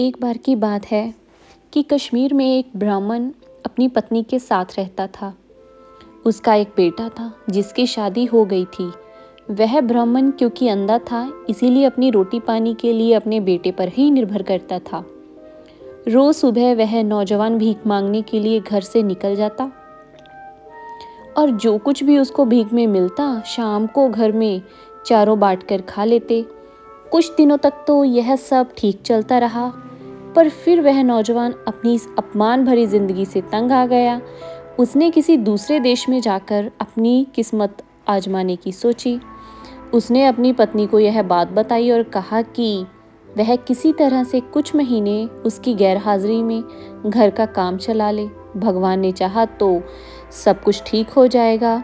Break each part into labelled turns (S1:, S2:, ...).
S1: एक बार की बात है कि कश्मीर में एक ब्राह्मण अपनी पत्नी के साथ रहता था। उसका एक बेटा था जिसकी शादी हो गई थी। वह ब्राह्मण क्योंकि अंधा था इसीलिए अपनी रोटी पानी के लिए अपने बेटे पर ही निर्भर करता था। रोज सुबह वह नौजवान भीख मांगने के लिए घर से निकल जाता और जो कुछ भी उसको भीख में मिलता शाम को घर में चारों बांट कर खा लेते। कुछ दिनों तक तो यह सब ठीक चलता रहा, पर फिर वह नौजवान अपनी इस अपमान भरी जिंदगी से तंग आ गया। उसने किसी दूसरे देश में जाकर अपनी किस्मत आजमाने की सोची। उसने अपनी पत्नी को यह बात बताई और कहा कि वह किसी तरह से कुछ महीने उसकी गैरहाजिरी में घर का काम चला ले। भगवान ने चाहा तो सब कुछ ठीक हो जाएगा।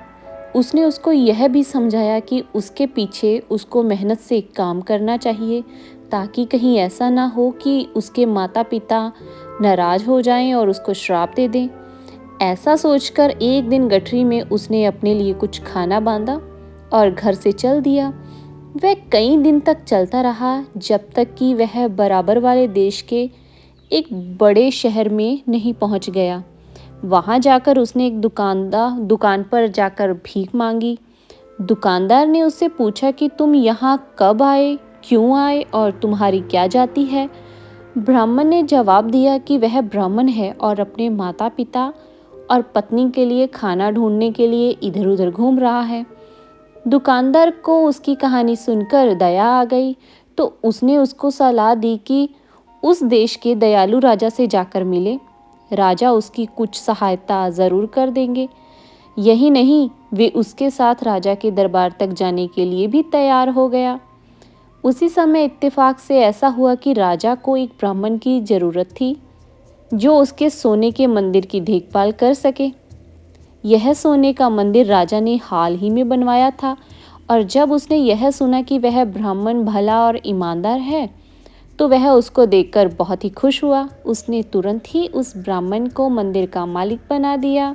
S1: उसने उसको यह भी समझाया कि उसके पीछे उसको मेहनत से काम करना चाहिए ताकि कहीं ऐसा ना हो कि उसके माता पिता नाराज हो जाएं और उसको श्राप दे दें। ऐसा सोचकर एक दिन गठरी में उसने अपने लिए कुछ खाना बांधा और घर से चल दिया। वह कई दिन तक चलता रहा जब तक कि वह बराबर वाले देश के एक बड़े शहर में नहीं पहुंच गया। वहां जाकर उसने एक दुकान पर जाकर भीख मांगी। दुकानदार ने उससे पूछा कि तुम यहाँ कब आए, क्यों आए और तुम्हारी क्या जाति है। ब्राह्मण ने जवाब दिया कि वह ब्राह्मण है और अपने माता पिता और पत्नी के लिए खाना ढूंढने के लिए इधर उधर घूम रहा है। दुकानदार को उसकी कहानी सुनकर दया आ गई, तो उसने उसको सलाह दी कि उस देश के दयालु राजा से जाकर मिले। राजा उसकी कुछ सहायता जरूर कर देंगे। यही नहीं, वे उसके साथ राजा के दरबार तक जाने के लिए भी तैयार हो गया। उसी समय इत्तेफाक से ऐसा हुआ कि राजा को एक ब्राह्मण की जरूरत थी जो उसके सोने के मंदिर की देखभाल कर सके। यह सोने का मंदिर राजा ने हाल ही में बनवाया था और जब उसने यह सुना कि वह ब्राह्मण भला और ईमानदार है तो वह उसको देखकर बहुत ही खुश हुआ। उसने तुरंत ही उस ब्राह्मण को मंदिर का मालिक बना दिया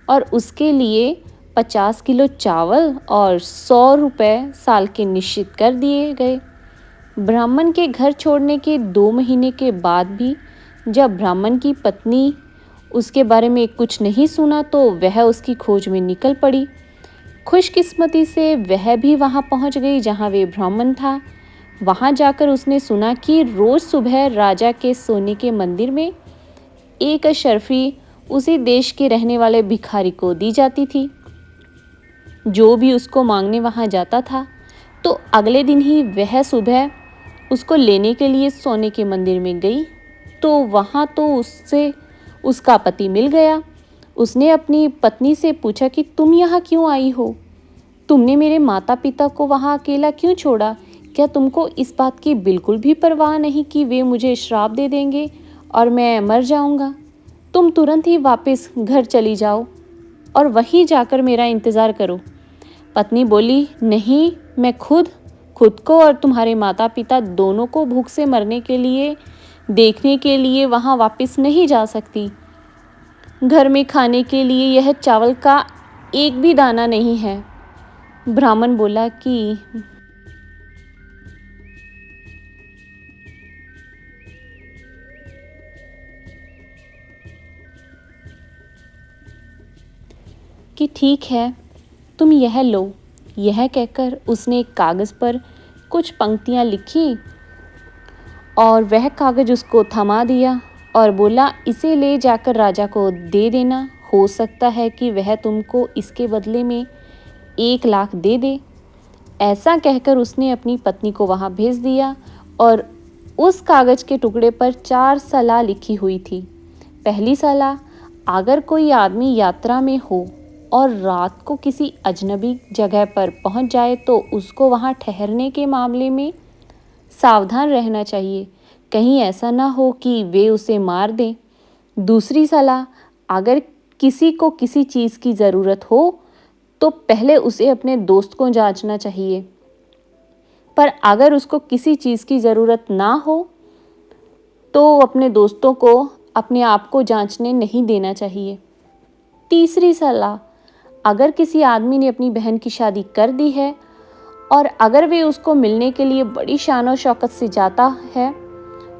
S1: और उसके लिए 50 किलो चावल और 100 रुपये साल के निश्चित कर दिए गए। ब्राह्मण के घर छोड़ने के 2 महीने के बाद भी जब ब्राह्मण की पत्नी उसके बारे में कुछ नहीं सुना तो वह उसकी खोज में निकल पड़ी। खुशकिस्मती से वह भी वहां पहुंच गई जहां वे ब्राह्मण था। वहां जाकर उसने सुना कि रोज सुबह राजा के सोने के मंदिर में एक अशर्फी उसी देश के रहने वाले भिखारी को दी जाती थी। जो भी उसको मांगने वहां जाता था तो अगले दिन ही वह सुबह उसको लेने के लिए सोने के मंदिर में गई तो वहां तो उससे उसका पति मिल गया। उसने अपनी पत्नी से पूछा कि तुम यहाँ क्यों आई हो? तुमने मेरे माता पिता को वहाँ अकेला क्यों छोड़ा? क्या तुमको इस बात की बिल्कुल भी परवाह नहीं कि वे मुझे श्राप दे देंगे और मैं मर जाऊंगा? तुम तुरंत ही वापस घर चली जाओ और वहीं जाकर मेरा इंतज़ार करो। पत्नी बोली, नहीं, मैं खुद को और तुम्हारे माता पिता दोनों को भूख से मरने के लिए देखने के लिए वहाँ वापस नहीं जा सकती। घर में खाने के लिए यह चावल का एक भी दाना नहीं है। ब्राह्मण बोला कि ठीक है, तुम यह लो। यह कहकर उसने एक कागज़ पर कुछ पंक्तियां लिखी और वह कागज़ उसको थमा दिया और बोला, इसे ले जाकर राजा को दे देना। हो सकता है कि वह तुमको इसके बदले में 1 लाख दे दे। ऐसा कहकर उसने अपनी पत्नी को वहां भेज दिया और उस कागज़ के टुकड़े पर 4 सलाह लिखी हुई थी। पहली सलाह, अगर कोई आदमी यात्रा में हो और रात को किसी अजनबी जगह पर पहुंच जाए तो उसको वहां ठहरने के मामले में सावधान रहना चाहिए। कहीं ऐसा ना हो कि वे उसे मार दें। दूसरी सलाह, अगर किसी को किसी चीज़ की ज़रूरत हो तो पहले उसे अपने दोस्त को जांचना चाहिए, पर अगर उसको किसी चीज़ की ज़रूरत ना हो तो अपने दोस्तों को अपने आप को जांचने नहीं देना चाहिए। तीसरी सलाह, अगर किसी आदमी ने अपनी बहन की शादी कर दी है और अगर वे उसको मिलने के लिए बड़ी शान और शौकत से जाता है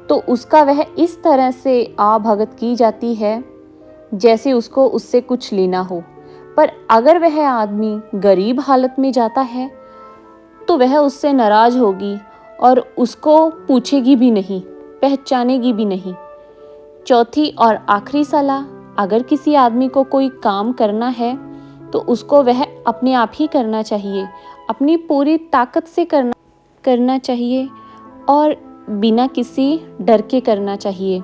S1: तो उसका वह इस तरह से भगत की जाती है जैसे उसको उससे कुछ लेना हो। पर अगर वह आदमी गरीब हालत में जाता है तो वह उससे नाराज होगी और उसको पूछेगी भी नहीं, पहचानेगी भी नहीं। चौथी और आखिरी सलाह, अगर किसी आदमी को कोई काम करना है तो उसको वह अपने आप ही करना चाहिए, अपनी पूरी ताकत से करना चाहिए और बिना किसी डर के करना चाहिए।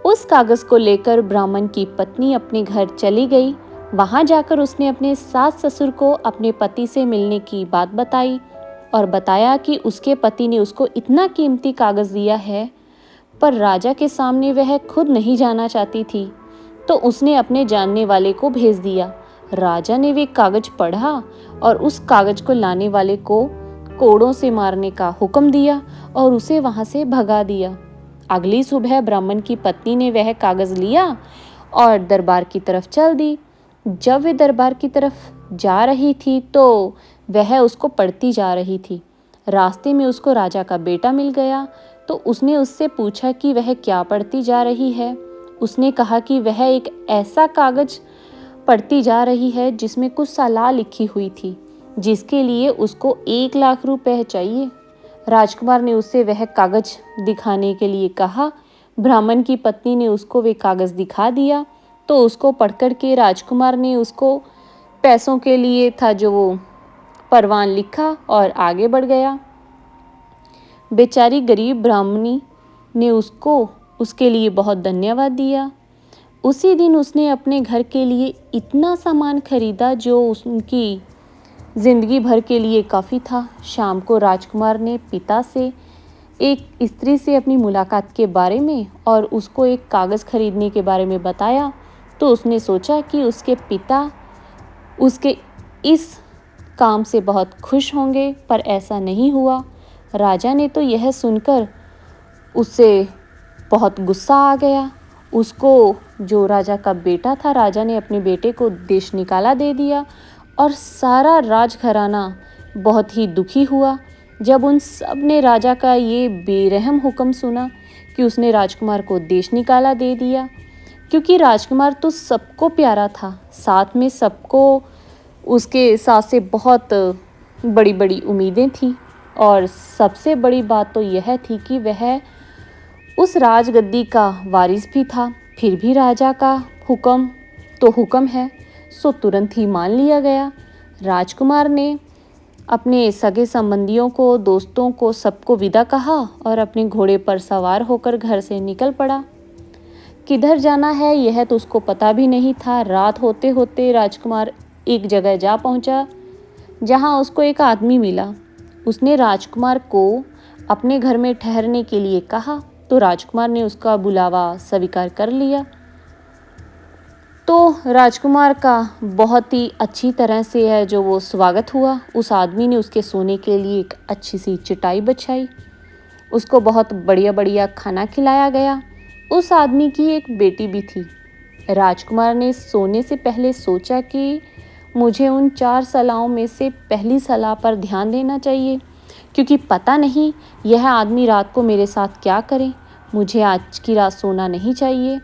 S1: उस कागज़ को लेकर ब्राह्मण की पत्नी अपने घर चली गई। वहां जाकर उसने अपने सास ससुर को अपने पति से मिलने की बात बताई और बताया कि उसके पति ने उसको इतना कीमती कागज़ दिया है, पर राजा के सामने वह खुद नहीं जाना चाहती थी, तो उसने अपने जानने वाले को भेज दिया। राजा ने वे कागज पढ़ा और उस कागज को लाने वाले को कोड़ों से मारने का हुक्म दिया और उसे वहां से भगा दिया। अगली सुबह ब्राह्मण की पत्नी ने वह कागज लिया और दरबार की तरफ चल दी। जब वे दरबार की तरफ जा रही थी तो वह उसको पढ़ती जा रही थी। रास्ते में उसको राजा का बेटा मिल गया, तो उसने उससे पूछा कि वह क्या पढ़ती जा रही है। उसने कहा कि वह एक ऐसा कागज पढ़ती जा रही है जिसमें कुछ सलाह लिखी हुई थी, जिसके लिए उसको 1 लाख रुपए चाहिए। राजकुमार ने उससे वह कागज दिखाने के लिए कहा। ब्राह्मण की पत्नी ने उसको वे कागज दिखा दिया, तो उसको पढ़कर के राजकुमार ने उसको पैसों के लिए था जो वो परवान लिखा और आगे बढ़ गया। बेचारी गरीब ब्राह्मणी ने उसको उसके लिए बहुत धन्यवाद दिया। उसी दिन उसने अपने घर के लिए इतना सामान खरीदा जो उनकी जिंदगी भर के लिए काफ़ी था। शाम को राजकुमार ने पिता से एक स्त्री से अपनी मुलाकात के बारे में और उसको एक कागज़ खरीदने के बारे में बताया, तो उसने सोचा कि उसके पिता उसके इस काम से बहुत खुश होंगे, पर ऐसा नहीं हुआ। राजा ने तो यह सुनकर उससे बहुत गुस्सा आ गया। उसको, जो राजा का बेटा था, राजा ने अपने बेटे को देश निकाला दे दिया और सारा राजघराना बहुत ही दुखी हुआ जब उन सब ने राजा का ये बेरहम हुक्म सुना कि उसने राजकुमार को देश निकाला दे दिया। क्योंकि राजकुमार तो सबको प्यारा था, साथ में सबको उसके साथ से बहुत बड़ी बड़ी उम्मीदें थीं और सबसे बड़ी बात तो यह थी कि वह उस राजगद्दी का वारिस भी था। फिर भी राजा का हुक्म तो हुक्म है, सो तुरंत ही मान लिया गया। राजकुमार ने अपने सगे संबंधियों को, दोस्तों को, सबको विदा कहा और अपने घोड़े पर सवार होकर घर से निकल पड़ा। किधर जाना है यह तो उसको पता भी नहीं था। रात होते होते राजकुमार एक जगह जा पहुंचा जहां उसको एक आदमी मिला। उसने राजकुमार को अपने घर में ठहरने के लिए कहा, तो राजकुमार ने उसका बुलावा स्वीकार कर लिया। तो राजकुमार का बहुत ही अच्छी तरह से है जो वो स्वागत हुआ। उस आदमी ने उसके सोने के लिए एक अच्छी सी चटाई बिछाई, उसको बहुत बढ़िया बढ़िया खाना खिलाया गया। उस आदमी की एक बेटी भी थी। राजकुमार ने सोने से पहले सोचा कि मुझे उन 4 सलाहों में से पहली सलाह पर ध्यान देना चाहिए, क्योंकि पता नहीं यह आदमी रात को मेरे साथ क्या करे। मुझे आज की रात सोना नहीं चाहिए।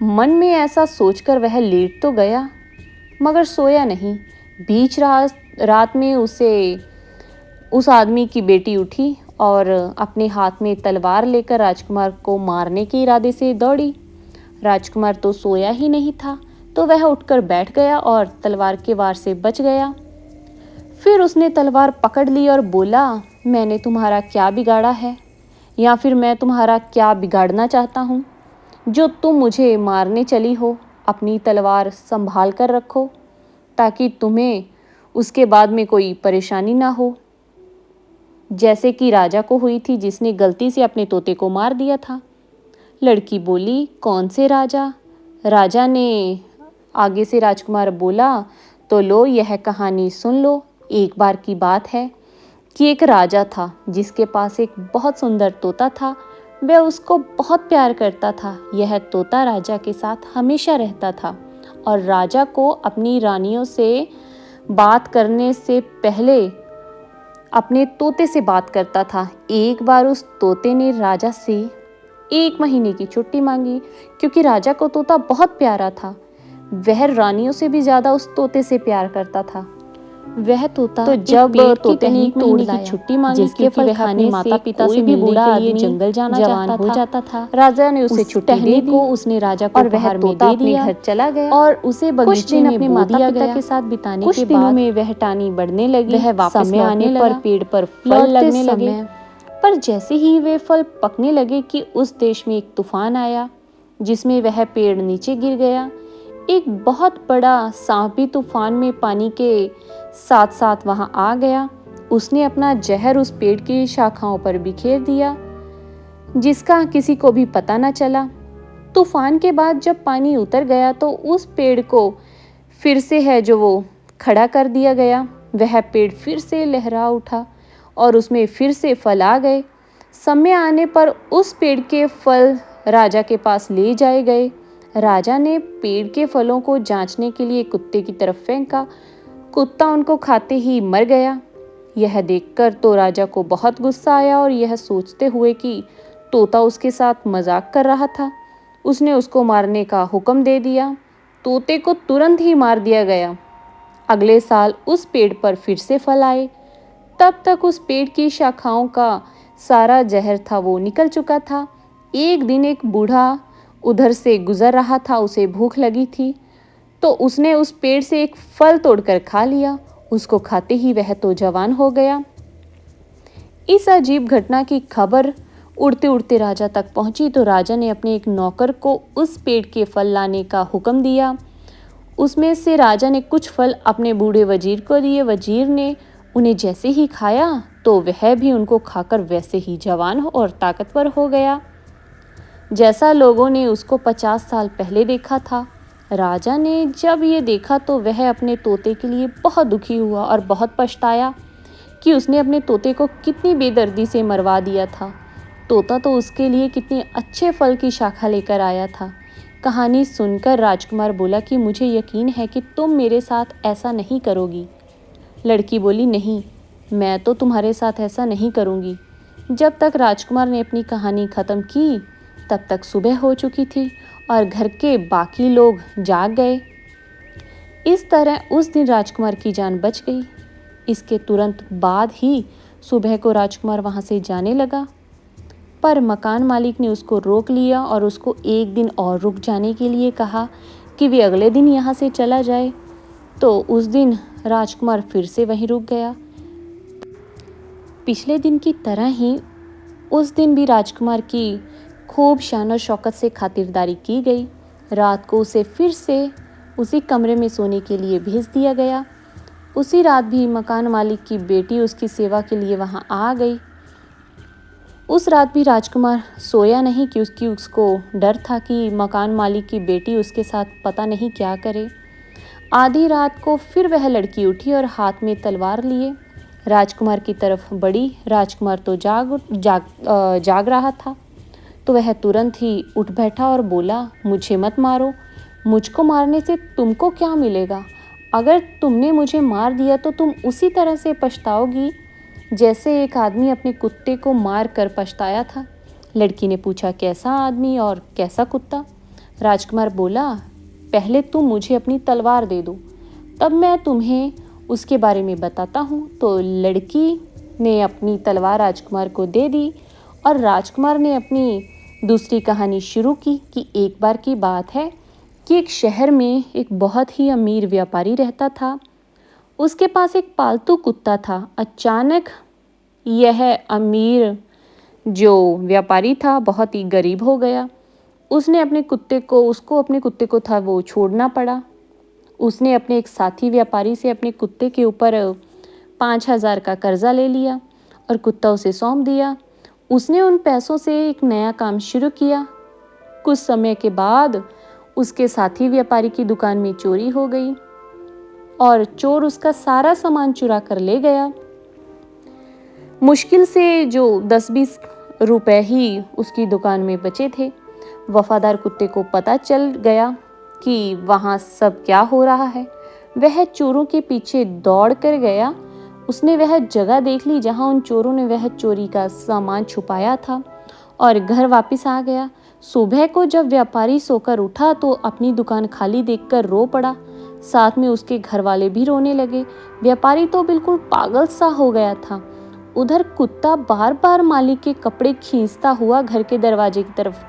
S1: मन में ऐसा सोचकर वह लेट तो गया, मगर सोया नहीं। बीच रात में उस आदमी की बेटी उठी और अपने हाथ में तलवार लेकर राजकुमार को मारने के इरादे से दौड़ी। राजकुमार तो सोया ही नहीं था, तो वह उठकर बैठ गया और तलवार के वार से बच गया। फिर उसने तलवार पकड़ ली और बोला, मैंने तुम्हारा क्या बिगाड़ा है, या फिर मैं तुम्हारा क्या बिगाड़ना चाहता हूँ जो तुम मुझे मारने चली हो। अपनी तलवार संभाल कर रखो ताकि तुम्हें उसके बाद में कोई परेशानी ना हो, जैसे कि राजा को हुई थी जिसने गलती से अपने तोते को मार दिया था। लड़की बोली, कौन से राजा? राजा ने आगे से राजकुमार बोला, तो लो यह कहानी सुन लो। एक बार की बात है कि एक राजा था जिसके पास एक बहुत सुंदर तोता था। वह उसको बहुत प्यार करता था। यह तोता राजा के साथ हमेशा रहता था और राजा को अपनी रानियों से बात करने से पहले अपने तोते से बात करता था। एक बार उस तोते ने राजा से 1 महीने की छुट्टी मांगी क्योंकि राजा को तोता बहुत प्यारा था। वह रानियों से भी ज्यादा उस तोते से प्यार करता था। वह तोता तो जब तोते ने 1 महीने की छुट्टी मांगी क्योंकि वह अपने माता पिता से मिलने के लिए जंगल जाना चाहता था, राजा ने उसे छुट्टी दे दी। उसने राजा को उपहार में दे दिया, घर चला गया और उसे बगीचे में अपने माता पिता के साथ बिताने के बाद में वह टानी बढ़ने लगी। वह वापस समय आने पर पेड़ पर फल लगने लगे, पर जैसे ही वे फल पकने लगे कि उस देश में एक तूफान आया जिसमें वह पेड़ नीचे गिर गया। एक बहुत बड़ा सांप भी तूफान में पानी के साथ साथ वहां आ गया। उसने अपना जहर उस पेड़ की शाखाओं पर बिखेर दिया जिसका किसी को भी पता न चला। तूफान के बाद जब पानी उतर गया तो उस पेड़ को फिर से है जो वो खड़ा कर दिया गया। वह पेड़ फिर से लहरा उठा और उसमें फिर से फल आ गए। समय आने पर उस पेड़ के फल राजा के पास ले जाए गए। राजा ने पेड़ के फलों को जांचने के लिए कुत्ते की तरफ फेंका। कुत्ता उनको खाते ही मर गया। यह देखकर तो राजा को बहुत गुस्सा आया और यह सोचते हुए कि तोता उसके साथ मजाक कर रहा था, उसने उसको मारने का हुक्म दे दिया। तोते को तुरंत ही मार दिया गया। अगले साल उस पेड़ पर फिर से फल आए। तब तक उस पेड़ की शाखाओं का सारा जहर था वो निकल चुका था। एक दिन एक बूढ़ा उधर से गुजर रहा था, उसे भूख लगी थी तो उसने उस पेड़ से एक फल तोड़कर खा लिया। उसको खाते ही वह तो जवान हो गया। इस अजीब घटना की खबर उड़ते उड़ते राजा तक पहुंची तो राजा ने अपने एक नौकर को उस पेड़ के फल लाने का हुक्म दिया। उसमें से राजा ने कुछ फल अपने बूढ़े वजीर को दिए। वजीर ने उन्हें जैसे ही खाया तो वह भी उनको खाकर वैसे ही जवान और ताकतवर हो गया जैसा लोगों ने उसको 50 साल पहले देखा था। राजा ने जब ये देखा तो वह अपने तोते के लिए बहुत दुखी हुआ और बहुत पछताया कि उसने अपने तोते को कितनी बेदर्दी से मरवा दिया था। तोता तो उसके लिए कितने अच्छे फल की शाखा लेकर आया था। कहानी सुनकर राजकुमार बोला कि मुझे यकीन है कि तुम मेरे साथ ऐसा नहीं करोगी। लड़की बोली, नहीं, मैं तो तुम्हारे साथ ऐसा नहीं करूँगी। जब तक राजकुमार ने अपनी कहानी ख़त्म की तब तक सुबह हो चुकी थी और घर के बाकी लोग जाग गए। इस तरह उस दिन राजकुमार की जान बच गई। इसके तुरंत बाद ही सुबह को राजकुमार वहाँ से जाने लगा, पर मकान मालिक ने उसको रोक लिया और उसको एक दिन और रुक जाने के लिए कहा कि वे अगले दिन यहाँ से चला जाए। तो उस दिन राजकुमार फिर से वहीं रुक गया। पिछले दिन की तरह ही उस दिन भी राजकुमार की खूब शान और शौकत से खातिरदारी की गई। रात को उसे फिर से उसी कमरे में सोने के लिए भेज दिया गया। उसी रात भी मकान मालिक की बेटी उसकी सेवा के लिए वहाँ आ गई। उस रात भी राजकुमार सोया नहीं क्योंकि उसको डर था कि मकान मालिक की बेटी उसके साथ पता नहीं क्या करे। आधी रात को फिर वह लड़की उठी और हाथ में तलवार लिए राजकुमार की तरफ बढ़ी। राजकुमार तो जाग रहा था तो वह तुरंत ही उठ बैठा और बोला, मुझे मत मारो, मुझको मारने से तुमको क्या मिलेगा? अगर तुमने मुझे मार दिया तो तुम उसी तरह से पछताओगी जैसे एक आदमी अपने कुत्ते को मार कर पछताया था। लड़की ने पूछा, कैसा आदमी और कैसा कुत्ता? राजकुमार बोला, पहले तुम मुझे अपनी तलवार दे दो, तब मैं तुम्हें उसके बारे में बताता हूँ। तो लड़की ने अपनी तलवार राजकुमार को दे दी और राजकुमार ने अपनी दूसरी कहानी शुरू की कि एक बार की बात है कि एक शहर में एक बहुत ही अमीर व्यापारी रहता था। उसके पास एक पालतू कुत्ता था। अचानक यह अमीर जो व्यापारी था बहुत ही गरीब हो गया। उसको अपने कुत्ते को था वो छोड़ना पड़ा। उसने अपने एक साथी व्यापारी से अपने कुत्ते के ऊपर 5,000 का कर्जा ले लिया और कुत्ता उसे सौंप दिया। उसने उन पैसों से एक नया काम शुरू किया। कुछ समय के बाद उसके साथी व्यापारी की दुकान में चोरी हो गई और चोर उसका सारा सामान चुरा कर ले गया। मुश्किल से जो 10-20 रुपए ही उसकी दुकान में बचे थे। वफादार कुत्ते को पता चल गया कि वहाँ सब क्या हो रहा है। वह चोरों के पीछे दौड़ कर गया उसने वह जगह देख ली जहां उन चोरों ने वह चोरी का सामान छुपाया था और घर वापस आ गया। सुबह को जब व्यापारी सोकर उठा तो अपनी दुकान खाली देखकर रो पड़ा। साथ में उसके घर वाले भी रोने लगे। व्यापारी तो बिल्कुल पागल सा हो गया था। उधर कुत्ता बार बार मालिक के कपड़े खींचता हुआ घर के दरवाजे की तरफ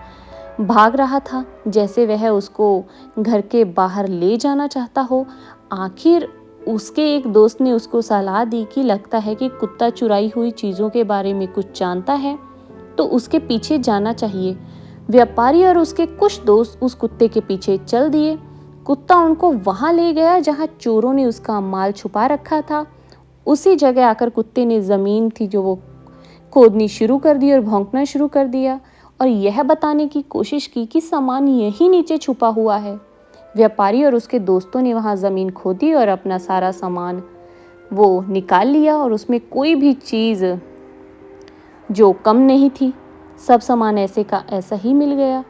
S1: भाग रहा था, जैसे वह उसको घर के बाहर ले जाना चाहता हो। आखिर उसके एक दोस्त ने उसको सलाह दी कि लगता है कि कुत्ता चुराई हुई चीजों के बारे में कुछ जानता है, तो उसके पीछे जाना चाहिए। व्यापारी और उसके कुछ दोस्त उस कुत्ते के पीछे चल दिए। कुत्ता उनको वहां ले गया जहां चोरों ने उसका माल छुपा रखा था। उसी जगह आकर कुत्ते ने जमीन थी जो वो खोदनी शुरू कर दी और भौंकना शुरू कर दिया और यह बताने की कोशिश की कि सामान यहीं नीचे छुपा हुआ है। व्यापारी और उसके दोस्तों ने वहां जमीन खोदी और अपना सारा सामान वो निकाल लिया और उसमें कोई भी चीज जो कम नहीं थी। सब सामान ऐसे का ऐसा ही मिल गया।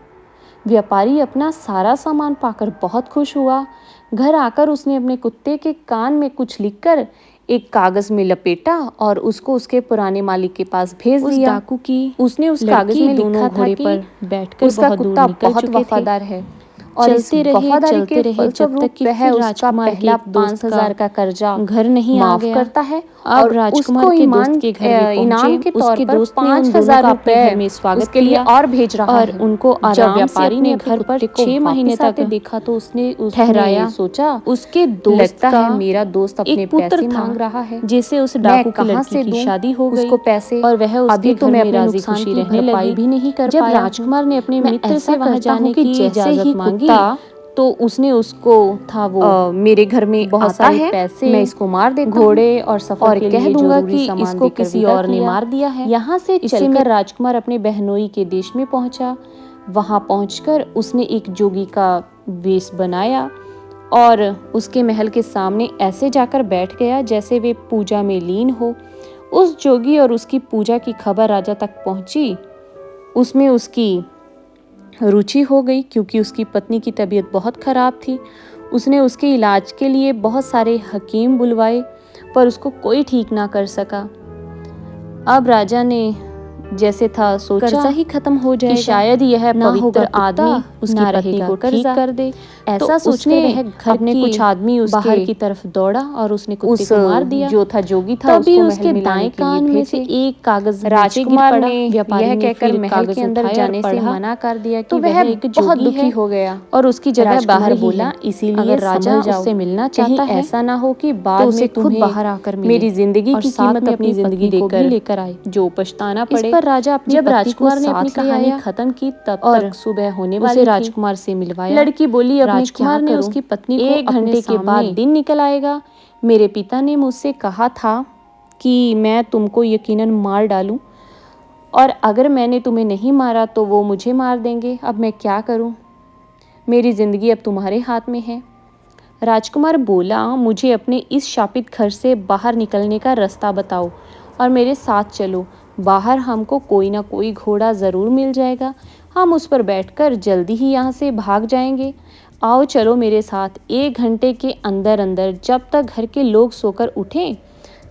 S1: व्यापारी अपना सारा सामान पाकर बहुत खुश हुआ। घर आकर उसने अपने कुत्ते के कान में कुछ लिखकर एक कागज में लपेटा और उसको उसके पुराने मालिक के पास भेज दिया। डाकू की उसने उस कागज में लिखा था कि बैठकर उसका कुत्ता बहुत वफादार है और चलते रहे जब तक कि वह उसका पहला 5,000 का कर्जा घर नहीं माफ करता है और राजकुमार के दोस्त के घर भी इनाम के तौर पर 5,000 रुपए में स्वागत के लिए और भेज रहा है। उनको आराम से अपने घर पर 6 महीने तक देखा तो उसने ठहराया, सोचा उसके दोस्त का मेरा दोस्त अपने पैसे मांग रहा है, जिसे उस डाकू की लड़की की शादी हो गई उसको पैसे और वह उसके घर में राजी खुशी रहने लगी भी नहीं कर पाया। जब राजकुमार ने अपने मित्र से वहां जाने की इजाजत मांगी तो उसने उसको था वो मेरे घर में बहुत सारे पैसे मैं इसको मार देता घोड़े और सफर और के कह लिए दूंगा कि इसको किसी और ने मार दिया है। यहाँ से चलकर राजकुमार अपने बहनोई के देश में पहुंचा। वहां पहुंचकर उसने एक जोगी का वेश बनाया और उसके महल के सामने ऐसे जाकर बैठ गया जैसे वे पूजा में लीन हो। उस जोगी और उसकी पूजा की खबर राजा तक पहुंची। उसमें उसकी रुचि हो गई क्योंकि उसकी पत्नी की तबीयत बहुत खराब थी। उसने उसके इलाज के लिए बहुत सारे हकीम बुलवाए पर उसको कोई ठीक ना कर सका। अब राजा ने जैसे था सोचा कर्जा ही खत्म हो जाएगा कि शायद यह पवित्र आदमी उसकी पत्नी को ठीक कर दे। ऐसा सोचने वह घर में कुछ आदमी उसके बाहर की तरफ दौड़ा और उसने कुत्ते को मार दिया। जो था जोगी था तभी उसके दाएं कान में से एक कागज राजकुमार ने यह कहकर महल के अंदर जाने से मना कर दिया कि वह एक बहुत दुखी हो गया और उसकी जगह बाहर बोला, इसीलिए राजा उससे मिलना चाहता है, ऐसा ना हो कि बाद में खुद बाहर आकर मेरी जिंदगी की कीमत अपनी जिंदगी लेकर आए, जो पछताना पड़े। राजा जब राजकुमार ने अपनी कहानी खत्म की तब तक सुबह होने वाली थी। राजकुमार से मिलवाया। लड़की बोली, अब राजकुमार ने उसकी पत्नी को 1 घंटे के बाद दिन निकल आएगा। मेरे पिता ने मुझसे कहा था कि मैं तुमको यकीनन मार डालूं और अगर मैंने तुम्हें नहीं मारा तो वो मुझे मार देंगे। अब मैं क्या करूं? मेरी जिंदगी अब तुम्हारे हाथ में है। राजकुमार बोला, मुझे अपने इस शापित घर से बाहर निकलने का रास्ता बताओ और मेरे साथ चलो। बाहर हमको कोई ना कोई घोड़ा ज़रूर मिल जाएगा। हम उस पर बैठकर जल्दी ही यहाँ से भाग जाएंगे। आओ चलो मेरे साथ। 1 घंटे के अंदर अंदर जब तक घर के लोग सोकर उठें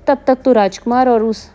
S1: तब तक तो राजकुमार और उस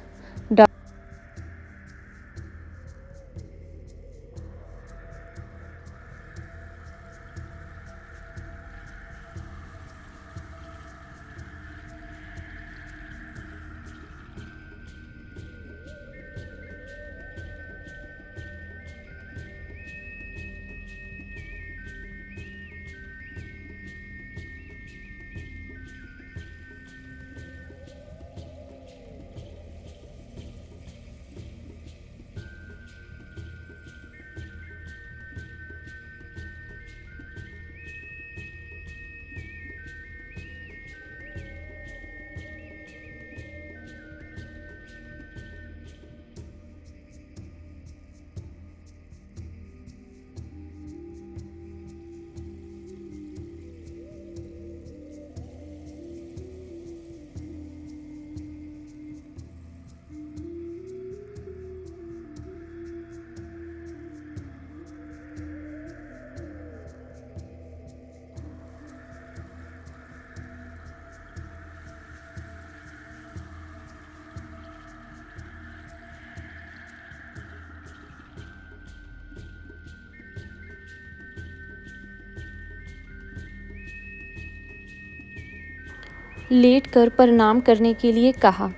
S1: लेटकर प्रणाम करने के लिए कहा।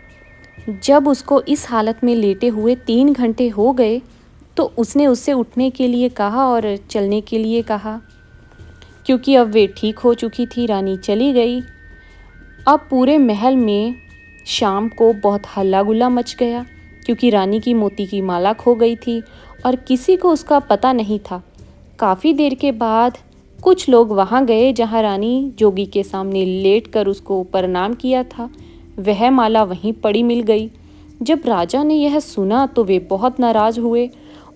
S1: जब उसको इस हालत में लेटे हुए 3 घंटे हो गए तो उसने उससे उठने के लिए कहा और चलने के लिए कहा। क्योंकि अब वे ठीक हो चुकी थी, रानी चली गई। अब पूरे महल में शाम को बहुत हल्ला गुल्ला मच गया, क्योंकि रानी की मोती की माला खो गई थी और किसी को उसका पता नहीं था। काफ़ी देर के बाद कुछ लोग वहाँ गए जहाँ रानी जोगी के सामने लेटकर उसको प्रणाम किया था। वह माला वहीं पड़ी मिल गई। जब राजा ने यह सुना तो वे बहुत नाराज़ हुए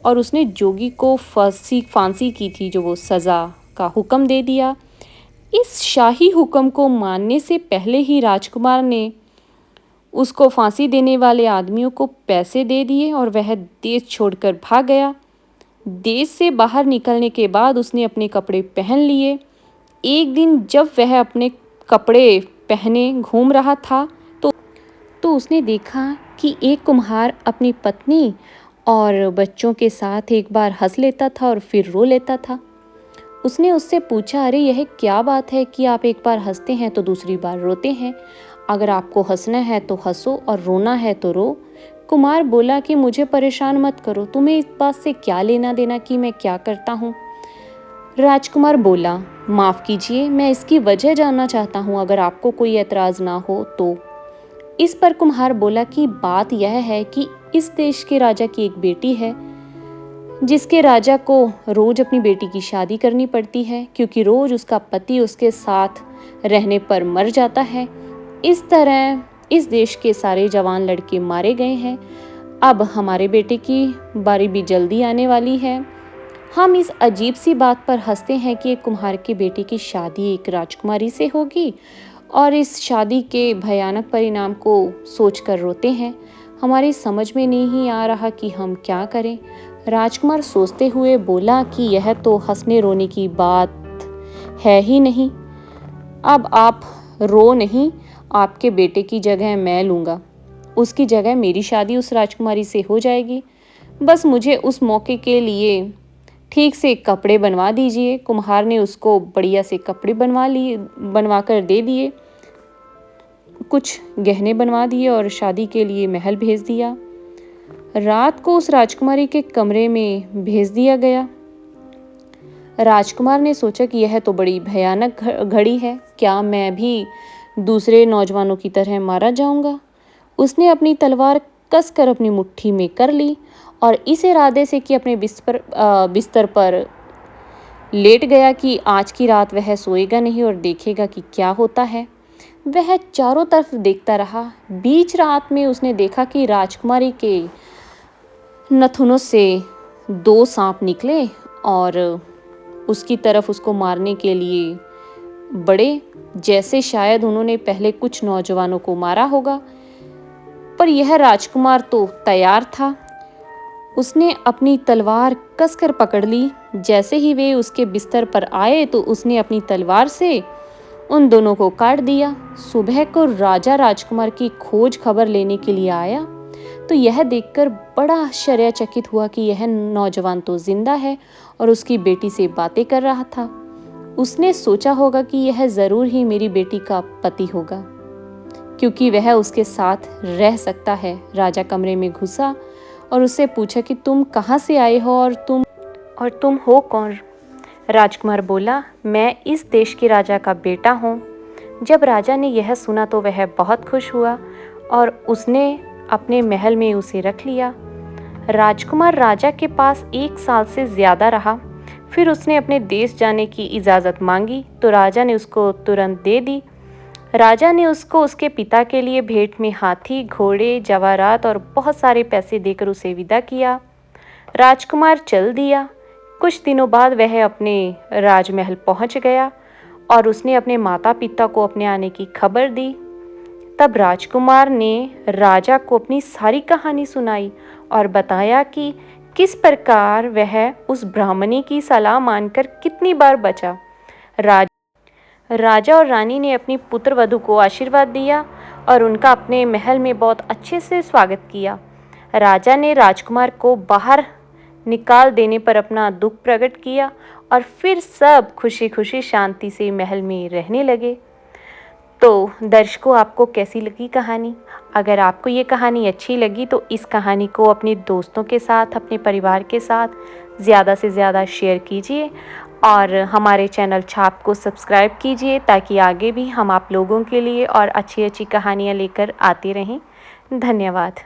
S1: और उसने जोगी को फांसी की थी, जो वो सज़ा का हुक्म दे दिया। इस शाही हुक्म को मानने से पहले ही राजकुमार ने उसको फांसी देने वाले आदमियों को पैसे दे दिए और वह देश छोड़कर भाग गया। देश से बाहर निकलने के बाद उसने अपने कपड़े पहन लिए। एक दिन जब वह अपने कपड़े पहने घूम रहा था तो उसने देखा कि एक कुम्हार अपनी पत्नी और बच्चों के साथ एक बार हंस लेता था और फिर रो लेता था। उसने उससे पूछा, अरे यह क्या बात है कि आप एक बार हंसते हैं तो दूसरी बार रोते हैं? अगर आपको हंसना है तो हंसो और रोना है तो रो। कुमार बोला कि मुझे परेशान मत करो, तुम्हें इस बात से क्या लेना देना कि मैं क्या करता हूँ। राजकुमार बोला, माफ़ कीजिए, मैं इसकी वजह जानना चाहता हूँ, अगर आपको कोई एतराज़ ना हो तो। इस पर कुम्हार बोला कि बात यह है कि इस देश के राजा की एक बेटी है, जिसके राजा को रोज अपनी बेटी की शादी करनी पड़ती है, क्योंकि रोज उसका पति उसके साथ रहने पर मर जाता है। इस तरह इस देश के सारे जवान लड़के मारे गए हैं। अब हमारे बेटे की बारी भी जल्दी आने वाली है। हम इस अजीब सी बात पर हंसते हैं कि एक कुम्हार के बेटे की शादी एक राजकुमारी से होगी और इस शादी के भयानक परिणाम को सोचकर रोते हैं। हमारी समझ में नहीं आ रहा कि हम क्या करें। राजकुमार सोचते हुए बोला कि यह तो हंसने रोने की बात है ही नहीं। अब आप रो नहीं, आपके बेटे की जगह मैं लूँगा। उसकी जगह मेरी शादी उस राजकुमारी से हो जाएगी। बस मुझे उस मौके के लिए ठीक से कपड़े बनवा दीजिए। कुम्हार ने उसको बढ़िया से कपड़े बनवा कर दे दिए, कुछ गहने बनवा दिए और शादी के लिए महल भेज दिया। रात को उस राजकुमारी के कमरे में भेज दिया गया। राजकुमार ने सोचा कि यह तो बड़ी भयानक घड़ी है, क्या मैं भी दूसरे नौजवानों की तरह मारा जाऊंगा? उसने अपनी तलवार कसकर अपनी मुट्ठी में कर ली और इस इरादे से कि अपने बिस्तर पर लेट गया कि आज की रात वह सोएगा नहीं और देखेगा कि क्या होता है। वह चारों तरफ देखता रहा। बीच रात में उसने देखा कि राजकुमारी के नथुनों से 2 सांप निकले और उसकी तरफ उसको मारने के लिए बढ़े, जैसे शायद उन्होंने पहले कुछ नौजवानों को मारा होगा। पर यह राजकुमार तो तैयार था। उसने अपनी तलवार कसकर पकड़ ली। जैसे ही वे उसके बिस्तर पर आए तो उसने अपनी तलवार से उन दोनों को काट दिया। सुबह को राजा राजकुमार की खोज खबर लेने के लिए आया तो यह देखकर बड़ा आश्चर्यचकित हुआ कि यह नौजवान तो जिंदा है और उसकी बेटी से बातें कर रहा था। उसने सोचा होगा कि यह जरूर ही मेरी बेटी का पति होगा, क्योंकि वह उसके साथ रह सकता है। राजा कमरे में घुसा और उससे पूछा कि तुम कहाँ से आए हो और तुम हो कौन? राजकुमार बोला, मैं इस देश के राजा का बेटा हूँ। जब राजा ने यह सुना तो वह बहुत खुश हुआ और उसने अपने महल में उसे रख लिया। राजकुमार राजा के पास 1 साल से ज्यादा रहा। फिर उसने अपने देश जाने की इजाज़त मांगी तो राजा ने उसको तुरंत दे दी। राजा ने उसको उसके पिता के लिए भेंट में हाथी, घोड़े, जवाहरात और बहुत सारे पैसे देकर उसे विदा किया। राजकुमार चल दिया। कुछ दिनों बाद वह अपने राजमहल पहुंच गया और उसने अपने माता पिता को अपने आने की खबर दी। तब राजकुमार ने राजा को अपनी सारी कहानी सुनाई और बताया कि किस प्रकार वह उस ब्राह्मणी की सलाह मानकर कितनी बार बचा। राजा और रानी ने अपनी पुत्र वधू को आशीर्वाद दिया और उनका अपने महल में बहुत अच्छे से स्वागत किया। राजा ने राजकुमार को बाहर निकाल देने पर अपना दुख प्रकट किया और फिर सब खुशी खुशी शांति से महल में रहने लगे। तो दर्शकों, आपको कैसी लगी कहानी? अगर आपको ये कहानी अच्छी लगी तो इस कहानी को अपने दोस्तों के साथ, अपने परिवार के साथ ज़्यादा से ज़्यादा शेयर कीजिए और हमारे चैनल छाप को सब्सक्राइब कीजिए ताकि आगे भी हम आप लोगों के लिए और अच्छी अच्छी कहानियाँ लेकर आते रहें। धन्यवाद।